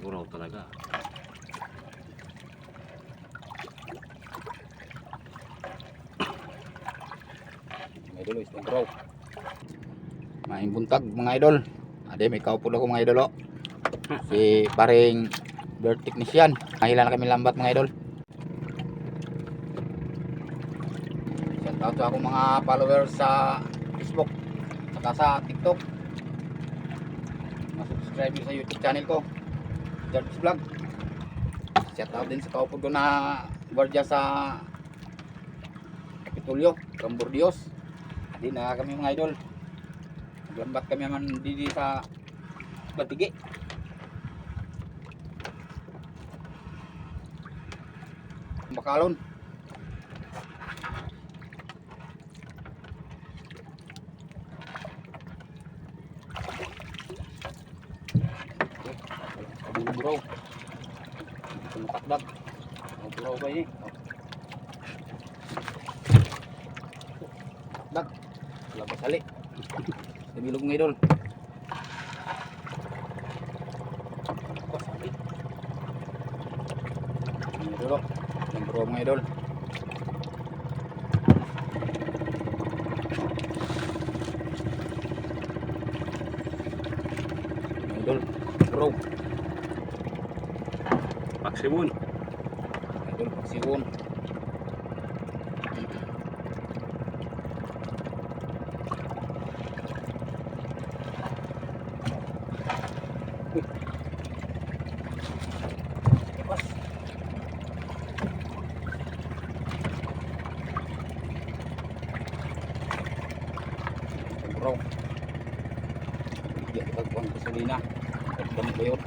Buraw talaga. Mga idol, isang buraw. Maing buntag mga idol. Ade, may kaupulo ko mga idol. Oh. Si paring bird technician. Mahila na kami lambat mga idol. Shout out sa akong mga followers sa Facebook saka sa TikTok. Subscribe sa YouTube channel ko, George Vlog. Shout out din sa kaupod ko na gwardiya sa Kapitolyo, Cambordios. Hindi na kami mga idol. Naglambat kami naman didi sa Batigi. Bakalon. Buraw. Tumatakdak. Buraw ba yun? Takdak. Labas hali. Sa bilog mga idol. Labas hali. Mga idol. Yung buraw mga idol. Mga idol. Buraw. Paksimun. Idol paksiwon. Lepas. Bro. Dia tagpuan gasolina. Tagdam bayot.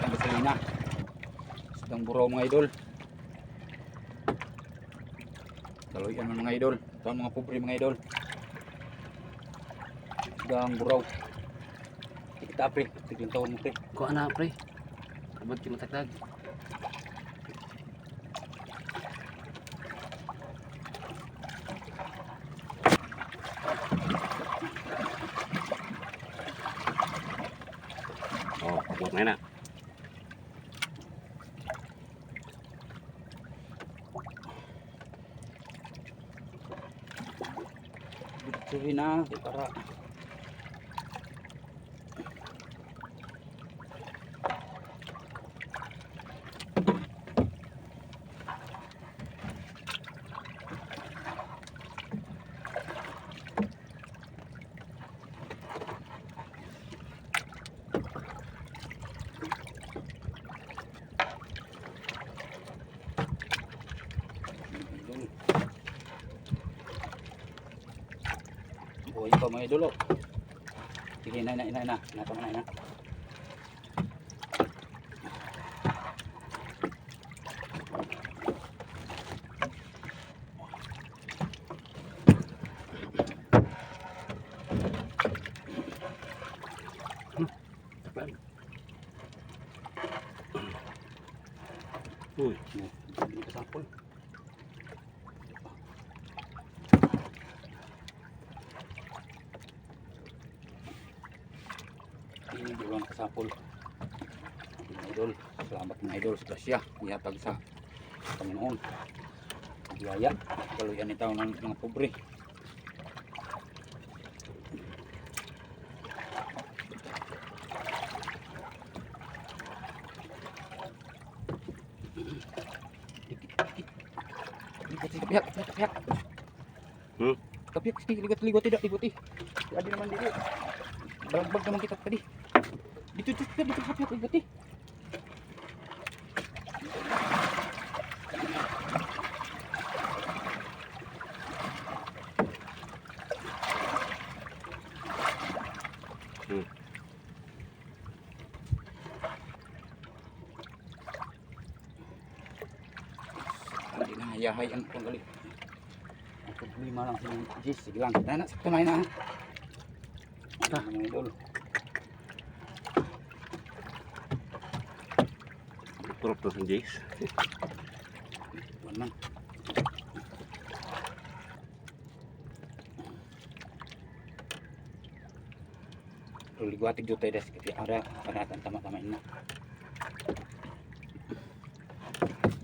Gasolina. Sedang buraw mga idol. Daloyan man mga idol. Ito ang mga pobre mga idol. Sedang buraw. Kita pre, tiglang taon mo pre. Kuha na pre. Abot ki matagdag. Oh, abot na na. Suhin na, para buhay pa mga idol. Sige, na. Natama na. Uy, Hindi kasapol. Hindi lang kasapol. Mga idol, salamat mga idol sa grasya. Ihatag sa Panginoon. Biyaya. Kaluyan ni tao ng mga pobre. Kapiak. Kapiak, ligot tidak. Ada naman dito. Balagbag naman kita tadi. Dito kapiak ligot. Hindi na hayahay ang panggali. Ang problema lang sa mga Jis. Sige lang. Dahil sakto na yun. Mga idol. turop to sa Jace. Buwan man. Pero ligwatig jutay des kaya ada kan tama-tamain na.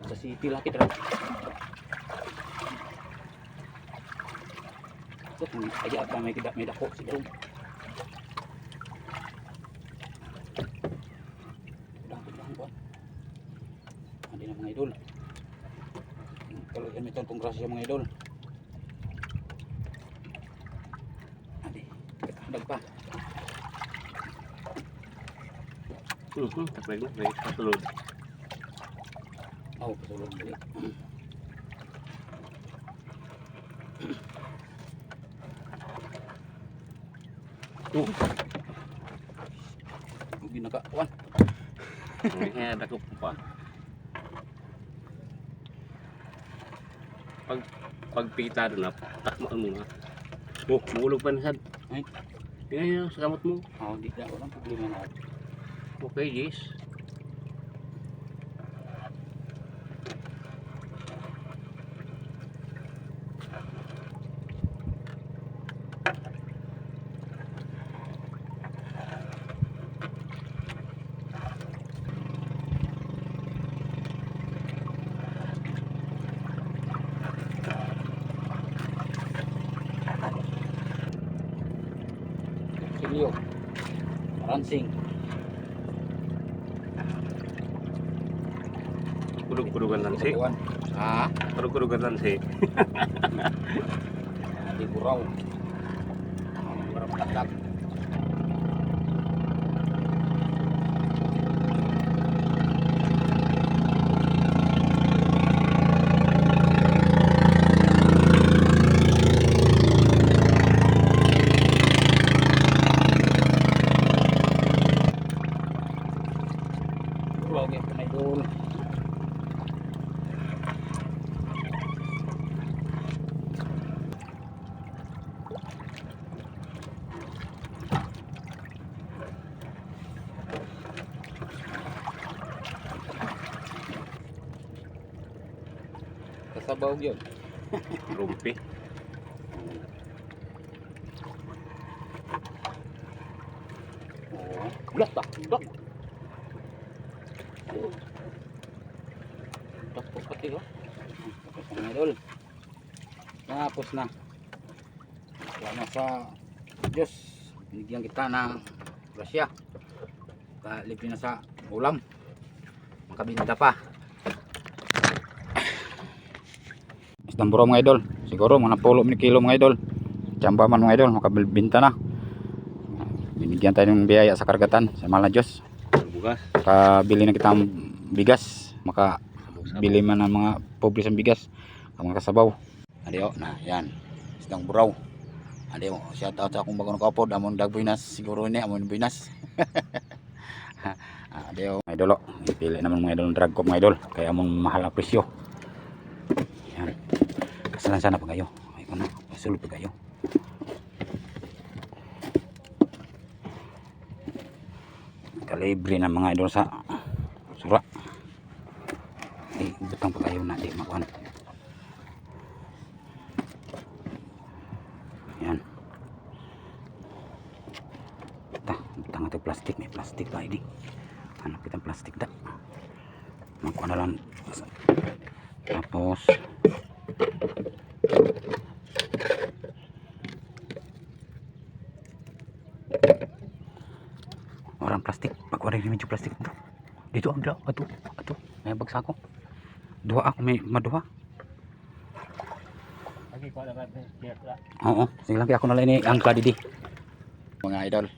Sa city laki tra. So kung kaya pa may dako siguro. Dang ko. Andi na mga idol. Kalau yan ito kung grasya mga idol. Adi, kakandag pa. Taklay na. May kasulod. Oh, kasulod dali. Hindi nakakuan. Kaya dako pa. Pagpitado na, takmaan mo na. Oh, mulog pa na sad. Ay, Yan, sa kamot mo. oh, di na walang problema na. Okay, yes. Silyo. Ransing. Kurug-kurugan lang si. Kuan. Ha? Kurug-kurugan lang si. Di buraw. Berapa katak? Buraw gyud na idol. Kasabaw yun. Rumpi. Oh, blak tak, blak. Tapos pati oh. Tapos na idol. Tapos na. Wala sa Diyos. Binigyan kita ng grasya. Libre na sa ulam. Makabinta pa. Isang buro mga idol. Siguro mga 10 kilo mga idol. Tsamba man mga idol. Makabinta na. Binigyan tayo ng biyaya sa karagatan. Sa mahal na Diyos. Bugas. Makabili na kita ng bigas. Makabili man ng mga pobre sa bigas. Ang mga kasabaw. Adio na yan. Isang buraw. Adio. Shout out sa akong bagong kapod. Amon dagbuinas. Siguro ini amon buinas. Adio. Mga idol. Ipili naman mga idol ng drag ko mga idol. Kaya amon mahal ang presyo. Yan. Kasalan sana pa kayo. Ay ano. Pasulod pa kayo. Kalibre ng mga idol sa sura. Ay, butang pa kayo na di makuhan. Yan. Butang ito plastik. May plastik pa ini. Hanap kitang plastik da. Makuha na lang. Tapos orang plastik, pag rin medyo plastik dito. Dito ang ato. May bagsa ko. Duha ako may maduha. Oo, sige lang kaya ako na lang ini ang kadidi. Mga idol.